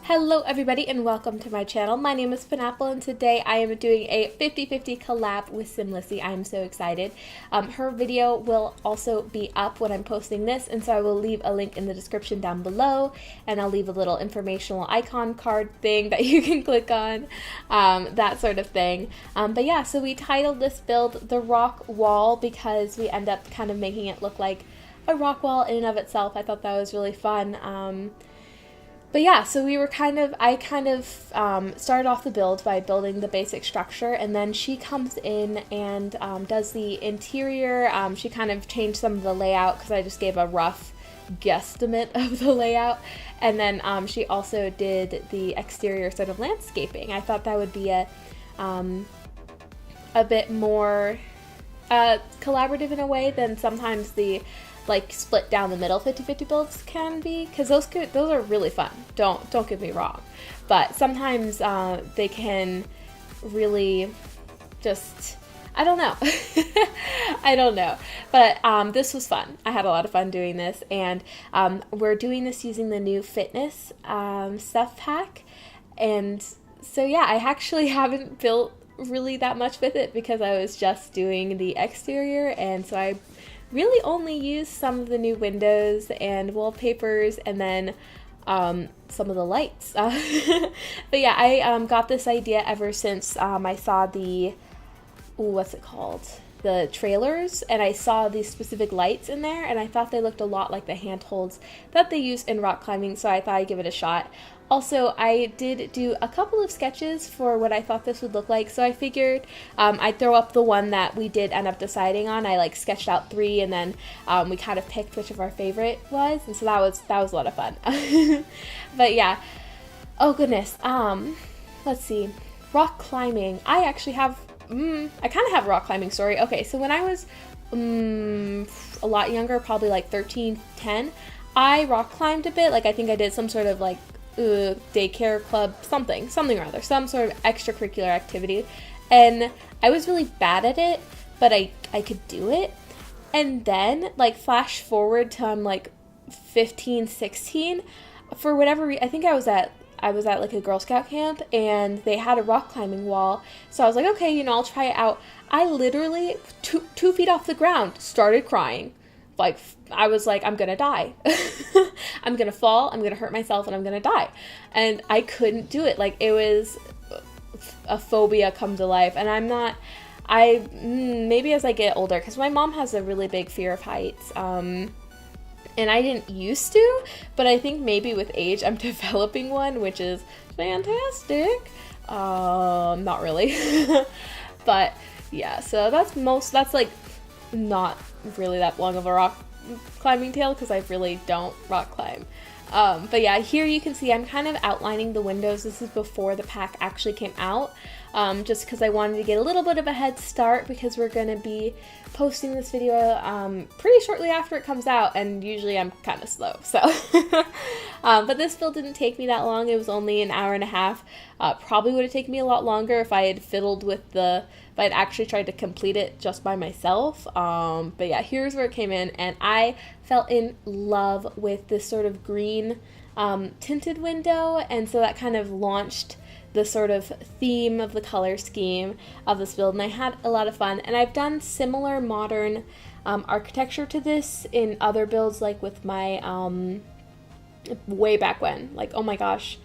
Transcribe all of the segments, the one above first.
Hello everybody and welcome to my channel. My name is Penapple and today I am doing a 50/50 collab with SIMLICY. I am so excited. Her video will also be up when I'm posting this, and so I will leave a link in the description down below, and I'll leave a little informational icon card thing that you can click on, that sort of thing. But yeah, so we titled this build The Rock Wall because we end up kind of making it look like a rock wall in and of itself. I thought that was really fun. But yeah, so I kind of started off the build by building the basic structure, and then she comes in and does the interior. She kind of changed some of the layout because I just gave a rough guesstimate of the layout. And then she also did the exterior sort of landscaping. I thought that would be a bit more collaborative in a way than sometimes the split down the middle 50/50 builds can be, because those are really fun. Don't get me wrong, but sometimes they can really just, I don't know. I don't know, but this was fun. I had a lot of fun doing this, and we're doing this using the new fitness stuff pack. And so yeah, I actually haven't built really that much with it because I was just doing the exterior, and so I really only used some of the new windows and wallpapers, and then some of the lights. But yeah, I got this idea ever since I saw the, what's it called? The trailers, and I saw these specific lights in there, and I thought they looked a lot like the handholds that they use in rock climbing, so I thought I'd give it a shot. Also, I did do a couple of sketches for what I thought this would look like, so I figured I'd throw up the one that we did end up deciding on. I sketched out 3, and then we kind of picked which of our favorite was, and so that was a lot of fun. But yeah, oh goodness, let's see, rock climbing. I actually have, I kind of have a rock climbing story. Okay, so when I was a lot younger, probably 13, 10, I rock climbed a bit. I think I did some sort of daycare club, something or other, some sort of extracurricular activity, and I was really bad at it, but I could do it. And then flash forward to I'm 15, 16, for whatever reason, I think I was at a Girl Scout camp, and they had a rock climbing wall, so I was like, okay, I'll try it out. I literally 2 feet off the ground started crying. I was like, I'm gonna die. I'm gonna fall, I'm gonna hurt myself, and I'm gonna die. And I couldn't do it. It was a phobia come to life. And maybe as I get older, because my mom has a really big fear of heights, and I didn't used to, but I think maybe with age I'm developing one, which is fantastic. Not really. But yeah, so that's not really that long of a rock climbing tale, because I really don't rock climb. But yeah, here you can see I'm kind of outlining the windows. This is before the pack actually came out, just because I wanted to get a little bit of a head start, because we're going to be posting this video pretty shortly after it comes out, and usually I'm kind of slow, so but this build didn't take me that long. It was only an hour and a half. Probably would have taken me a lot longer if I had fiddled with if I'd actually tried to complete it just by myself. But yeah, here's where it came in, and I fell in love with this sort of green tinted window, and so that kind of launched the sort of theme of the color scheme of this build, and I had a lot of fun. And I've done similar modern architecture to this in other builds, with my way back when, oh my gosh,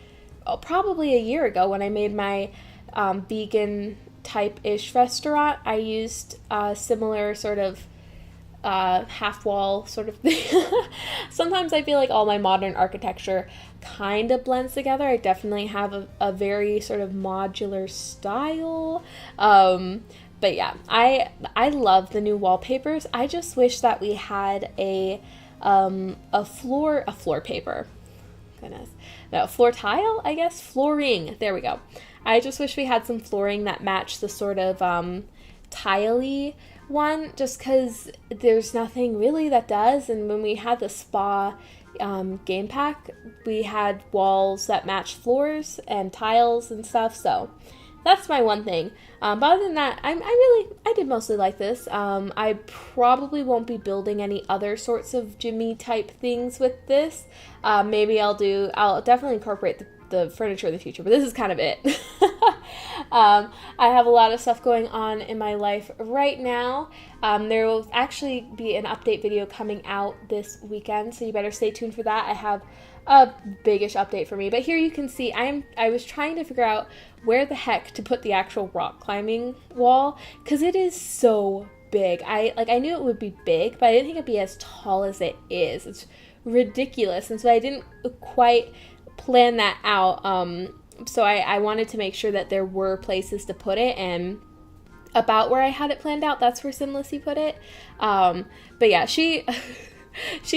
probably a year ago, when I made my vegan type-ish restaurant. I used a similar sort of half wall sort of thing. Sometimes I feel like all my modern architecture kind of blends together. I definitely have a very sort of modular style. But yeah, I love the new wallpapers. I just wish that we had a floor paper. Goodness. No, floor tile, I guess? Flooring. There we go. I just wish we had some flooring that matched the sort of tile-y one, just because there's nothing really that does. And when we had the spa game pack, we had walls that matched floors and tiles and stuff, so that's my one thing. But other than that, I did mostly like this. I probably won't be building any other sorts of Jimmy type things with this. Maybe I'll definitely incorporate the furniture in the future, but this is kind of it. I have a lot of stuff going on in my life right now. There will actually be an update video coming out this weekend, so you better stay tuned for that. I have a biggish update for me, but here you can see I was trying to figure out where the heck to put the actual rock climbing wall, because it is so big. I knew it would be big, but I didn't think it'd be as tall as it is. It's ridiculous, and so I didn't quite plan that out. So I wanted to make sure that there were places to put it, and about where I had it planned out, that's where SIMLICY put it. But yeah, she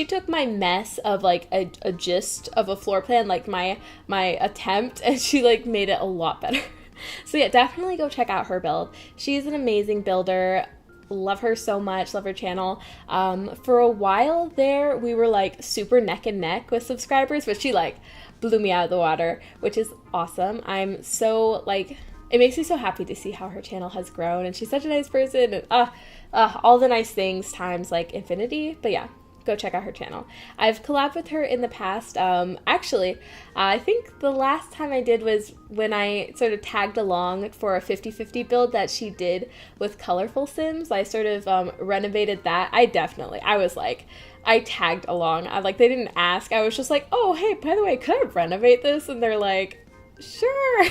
took my mess of like a gist of a floor plan, like my attempt, and she like made it a lot better. So yeah, definitely go check out her build. She's an amazing builder. Love her so much, love her channel. For a while there, we were like super neck and neck with subscribers, but she like blew me out of the water, which is awesome. I'm so like, it makes me so happy to see how her channel has grown, and she's such a nice person, and all the nice things times like infinity. But yeah, go check out her channel. I've collabed with her in the past. Actually, I think the last time I did was when I sort of tagged along for a 50/50 build that she did with Colorful Sims. I sort of renovated that. I tagged along. They didn't ask. I was just like, oh, hey, by the way, could I renovate this? And they're like, sure.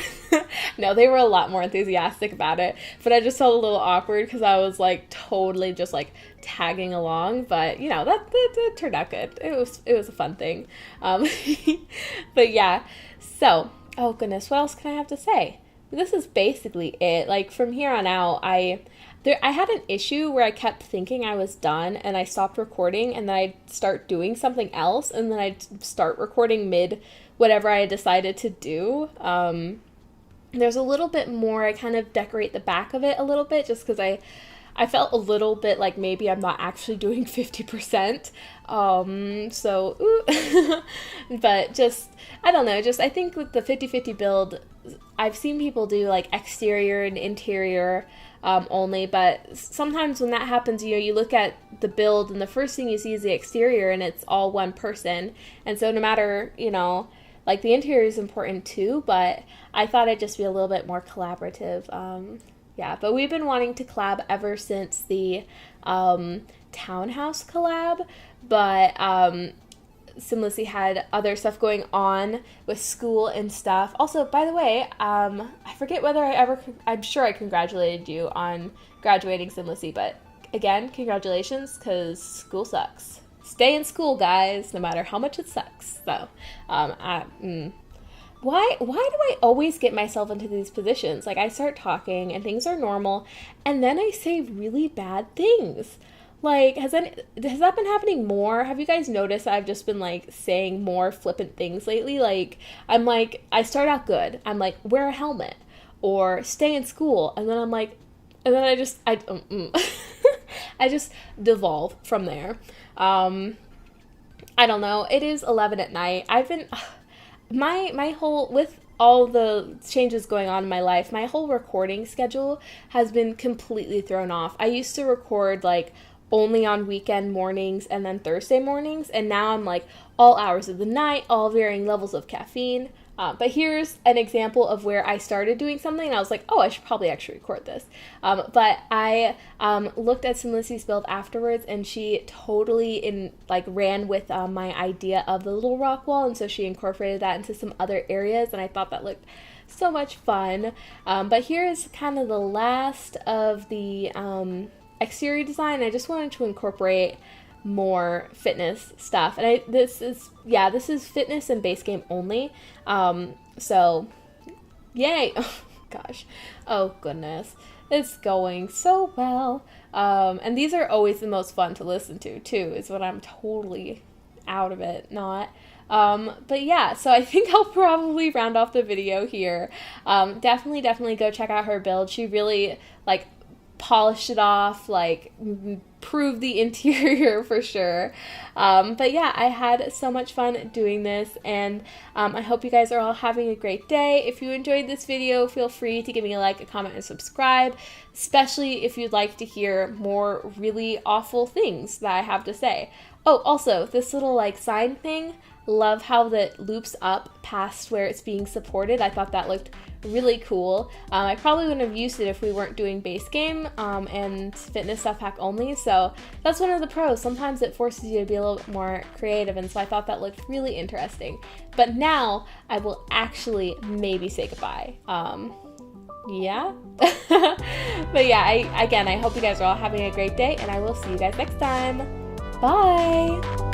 No, they were a lot more enthusiastic about it, but I just felt a little awkward because I was like totally just like tagging along, but you know, that turned out good. It was a fun thing. But yeah, so, oh goodness, what else can I have to say? This is basically it. Like from here on out, I had an issue where I kept thinking I was done, and I stopped recording, and then I'd start doing something else, and then I'd start recording mid whatever I had decided to do. There's a little bit more. I kind of decorate the back of it a little bit just because I felt a little bit like maybe I'm not actually doing 50%. But just, I don't know, just I think with the 50/50 build, I've seen people do like exterior and interior only, but sometimes when that happens, you know, you look at the build and the first thing you see is the exterior and it's all one person. And so no matter, you know, like the interior is important too, but I thought I'd just be a little bit more collaborative. Yeah, but we've been wanting to collab ever since the townhouse collab, but SIMLICY had other stuff going on with school and stuff. Also, by the way, I forget whether I'm sure I congratulated you on graduating SIMLICY, but again, congratulations, because school sucks. Stay in school, guys, no matter how much it sucks. So, why do I always get myself into these positions? Like, I start talking and things are normal, and then I say really bad things. Like, has that been happening more? Have you guys noticed I've just been, like, saying more flippant things lately? Like, I'm like, I start out good. I'm like, wear a helmet, or stay in school, and then I'm like, and then I I just devolve from there. I don't know. It is 11 at night. I've been... My whole, with all the changes going on in my life, my whole recording schedule has been completely thrown off. I used to record like only on weekend mornings and then Thursday mornings, and now I'm like all hours of the night, all varying levels of caffeine. But here's an example of where I started doing something and I was like, oh, I should probably actually record this. But I looked at SIMLICY's build afterwards, and she totally ran with my idea of the little rock wall, and so she incorporated that into some other areas, and I thought that looked so much fun. But here's kind of the last of the exterior design. I just wanted to incorporate more fitness stuff, and this is fitness and base game only, so yay. Oh gosh, oh goodness, it's going so well, and these are always the most fun to listen to too, is when I'm totally out of it, not. But yeah, so I think I'll probably round off the video here. Definitely go check out her build. She really, polished it off, like improved the interior for sure. But yeah, I had so much fun doing this, and I hope you guys are all having a great day. If you enjoyed this video, feel free to give me a like, a comment, and subscribe, especially if you'd like to hear more really awful things that I have to say. Oh, also, this little like sign thing, love how that loops up past where it's being supported. I thought that looked really cool. I probably wouldn't have used it if we weren't doing base game and fitness stuff pack only, so that's one of the pros. Sometimes it forces you to be a little bit more creative, and so I thought that looked really interesting. But now I will actually maybe say goodbye. Yeah. But yeah, I hope you guys are all having a great day, and I will see you guys next time. Bye!